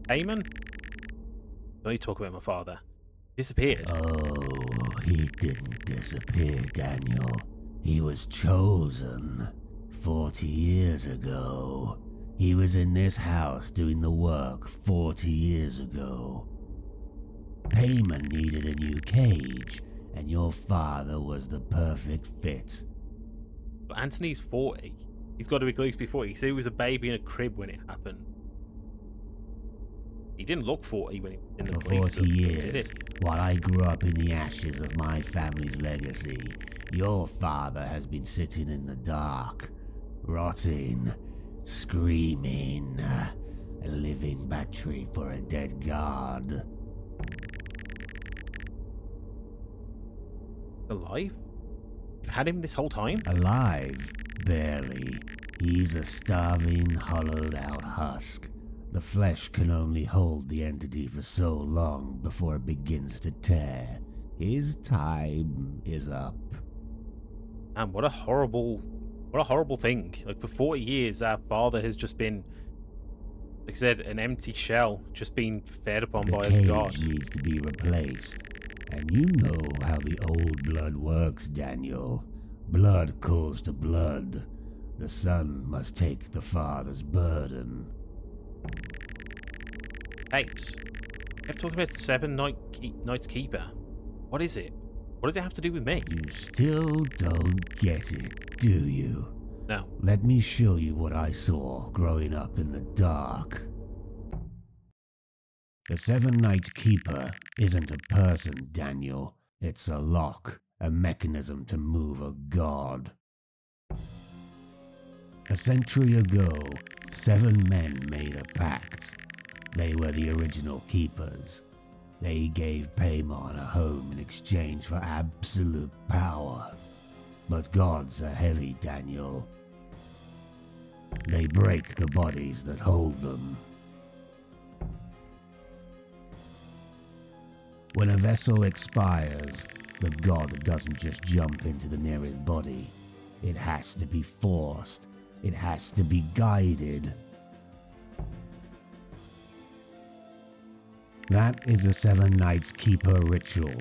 Amaan. Don't you talk about my father. Disappeared. Oh, he didn't disappear, Daniel. He was chosen 40 years ago. He was in this house doing the work 40 years ago. Payman needed a new cage, and your father was the perfect fit. But Anthony's 40. He's got to at least be 40. He said he was a baby in a crib when it happened. He didn't look 40 when he was in the For police 40 stuff, did years, it? while I grew up in the ashes of my family's legacy, your father has been sitting in the dark, rotting, screaming, a living battery for a dead god. Alive? You've had him this whole time? Alive, barely. He's a starving, hollowed-out husk. The flesh can only hold the entity for so long before it begins to tear. His time is up. Man, what a horrible thing. Like, for 40 years, our father has just been, like I said, an empty shell, just being fed upon The by a cage god. needs to be replaced. And you know how the old blood works, Daniel. Blood calls to blood. The son must take the father's burden. Apes. I kept talking about Night's Keeper. What is it? What does it have to do with me? You still don't get it, do you? No. Let me show you what I saw growing up in the dark. The Seven Nights Keeper isn't a person, Daniel. It's a lock, a mechanism to move a god. A century ago, 7 men made a pact. They were the original keepers. They gave Paimon a home in exchange for absolute power. But gods are heavy, Daniel. They break the bodies that hold them. When a vessel expires, the god doesn't just jump into the nearest body. It has to be forced. It has to be guided. That is the Seven Nights Keeper ritual.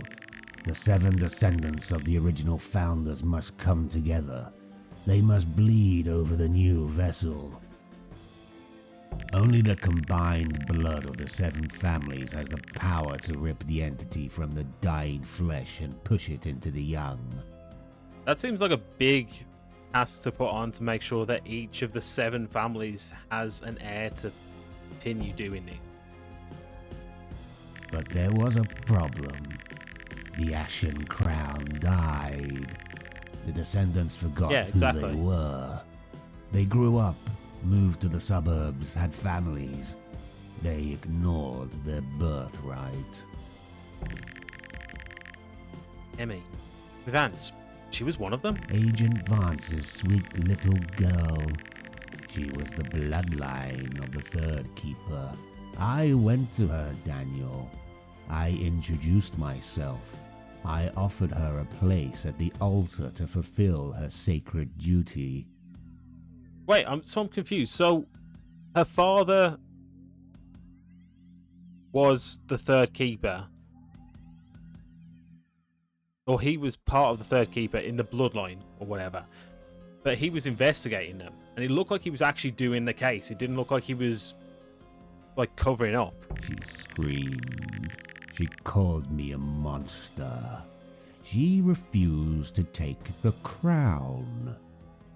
The 7 descendants of the original founders must come together. They must bleed over the new vessel. Only the combined blood of the 7 families has the power to rip the entity from the dying flesh and push it into the young. That seems like a big task to put on to make sure that each of the 7 families has an heir to continue doing it. But there was a problem. The Ashen Crown died. The descendants forgot who they were. They grew up, moved to the suburbs, had families. They ignored their birthright. Emmy. Vance. She was one of them? Agent Vance's sweet little girl. She was the bloodline of the third keeper. I went to her, Daniel. I introduced myself. I offered her a place at the altar to fulfill her sacred duty. Wait, I'm confused. So, her father was the third keeper, or he was part of the third keeper in the bloodline or whatever, but he was investigating them, and it looked like he was actually doing the case. It didn't look like he was like covering up. She screamed. She called me a monster. She refused to take the crown.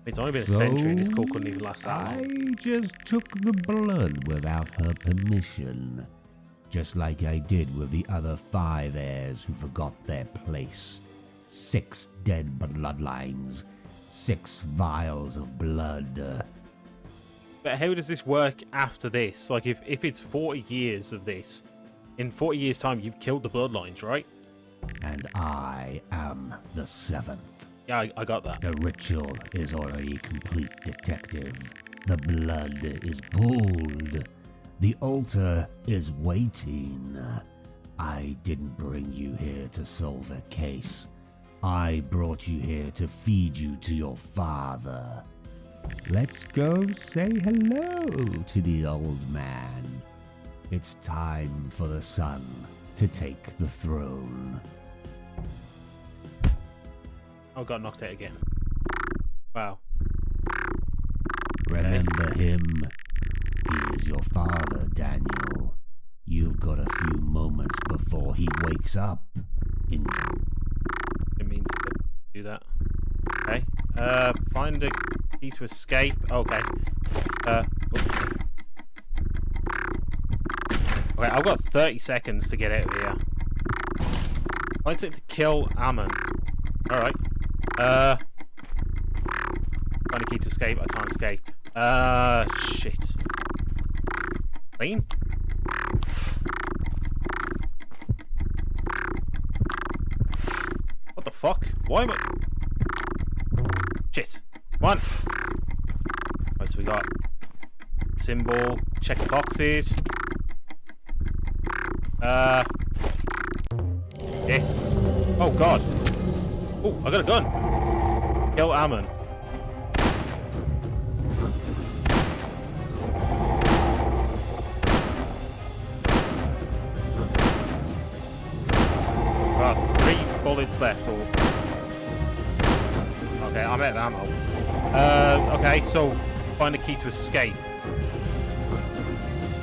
It's only been a century and this call couldn't even last that I long. just took the blood without her permission. Just like I did with the other 5 heirs who forgot their place. 6 dead bloodlines. 6 vials of blood. But how does this work after this? Like, if it's 40 years of this, in 40 years' time, you've killed the bloodlines, right? And I am the 7th. Yeah, I got that. The ritual is already complete, detective. The blood is pooled. The altar is waiting. I didn't bring you here to solve a case. I brought you here to feed you to your father. Let's go say hello to the old man. It's time for the son to take the throne. Oh, got knocked out again. Wow. Remember him? He is your father, Daniel. You've got a few moments before he wakes up. Didn't mean to do that. Okay. Find a key to escape. Okay. Okay, I've got 30 seconds to get out of here. Find something to kill Amaan. Alright. Find a key to escape. I can't escape. Shit. Clean? What the fuck? Why am I... Shit. Come on. Right, so we got symbol. Check the boxes. It. Oh god. Oh, I got a gun. Kill Amaan. Got 3 bullets left. Or... Okay, I'm out of ammo. Okay, so find a key to escape.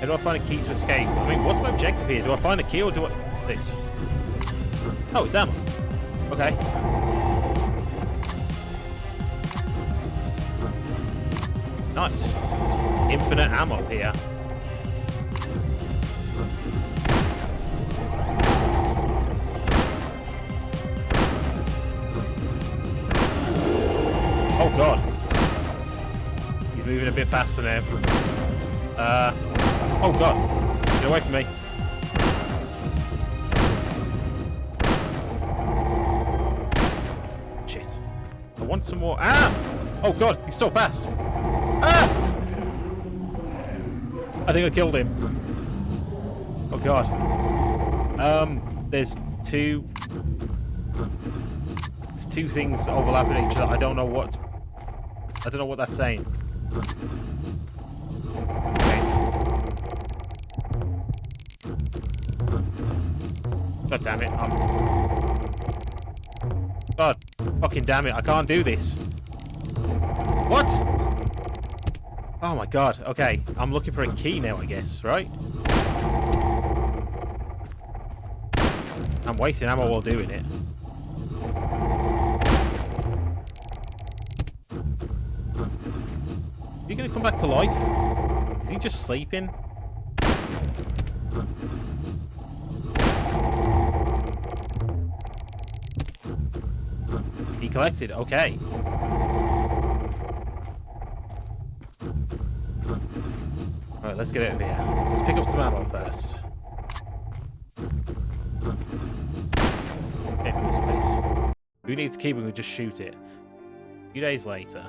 How do I find a key to escape? I mean, what's my objective here? Do I find a key or do I... This? Oh, it's ammo. Okay. Nice. Infinite ammo here. Oh god. He's moving a bit faster now. Oh god. Get away from me. Shit. I want some more. Ah! Oh god, he's so fast. Ah! I think I killed him. Oh god. There's two things overlapping each other. I don't know what that's saying. God damn it. God fucking damn it. I can't do this. What? Oh my god. Okay. I'm looking for a key now, I guess, right? I'm wasting ammo while doing it. Is he gonna come back to life? Is he just sleeping? He collected, okay. Right, let's get out of here. Let's pick up some ammo first. Okay, for this place. Who needs keeping? We just shoot it. A few days later.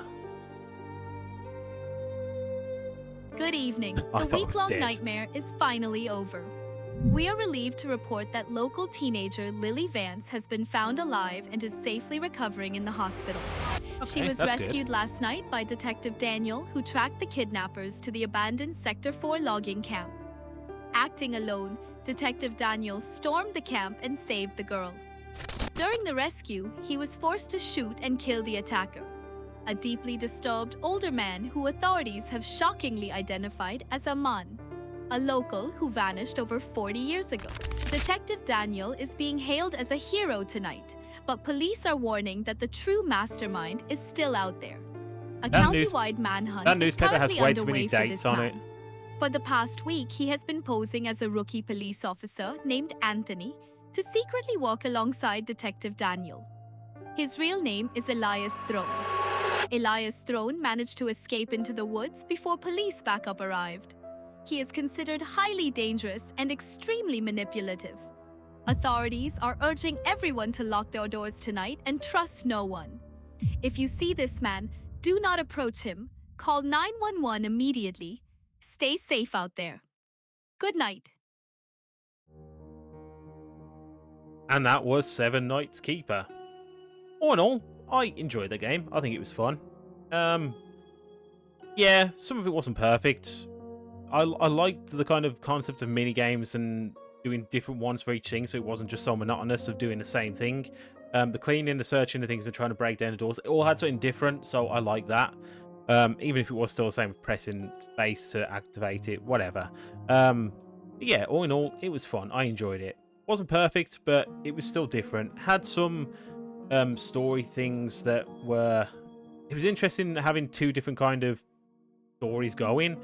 Good evening. I The thought it was week-long dead. nightmare is finally over. We are relieved to report that local teenager Lily Vance has been found alive and is safely recovering in the hospital. She Okay, was that's rescued good. last night by Detective Daniel, who tracked the kidnappers to the abandoned Sector 4 logging camp. Acting alone, Detective Daniel stormed the camp and saved the girl. During the rescue, he was forced to shoot and kill the attacker, a deeply disturbed older man who authorities have shockingly identified as Amaan, a local who vanished over 40 years ago. Detective Daniel is being hailed as a hero tonight, but police are warning that the true mastermind is still out there. A county-wide manhunt That is newspaper has currently way too many underway for dates this on man. it. For the past week, he has been posing as a rookie police officer named Anthony to secretly walk alongside Detective Daniel. His real name is Elias Throne. Elias Throne managed to escape into the woods before police backup arrived. He is considered highly dangerous and extremely manipulative. Authorities are urging everyone to lock their doors tonight and trust no one. If you see this man, do not approach him. Call 911 immediately. Stay safe out there. Good night. And that was Seven Nights Keeper. All in all, I enjoyed the game. I think it was fun. Yeah, some of it wasn't perfect. I liked the kind of concept of mini games and doing different ones for each thing, so it wasn't just so monotonous of doing the same thing. The cleaning, the searching, the things, and trying to break down the doors, it all had something different, so I like that. Even if it was still the same with pressing space to activate it, whatever. Yeah, all in all, it was fun. I enjoyed it. Wasn't perfect, but it was still different. Had some story things that were... It was interesting having two different kind of stories going.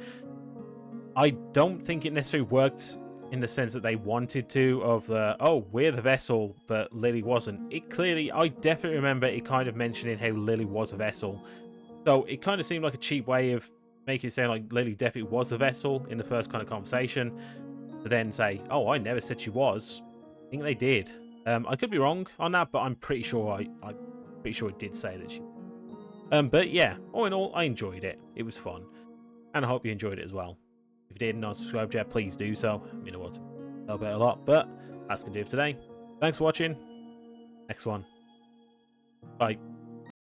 I don't think it necessarily worked in the sense that they wanted to, of the, oh, we're the vessel, but Lily wasn't. It clearly, I definitely remember it kind of mentioning how Lily was a vessel. So it kind of seemed like a cheap way of making it sound like Lily definitely was a vessel in the first kind of conversation. To then say, oh, I never said she was. I think they did. I could be wrong on that, but I'm pretty sure I'm pretty sure it did say that she... But yeah, all in all, I enjoyed it. It was fun. And I hope you enjoyed it as well. If you did and not subscribed yet, please do so. You know what? Help out a lot. But that's going to do it for today. Thanks for watching. Next one. Bye.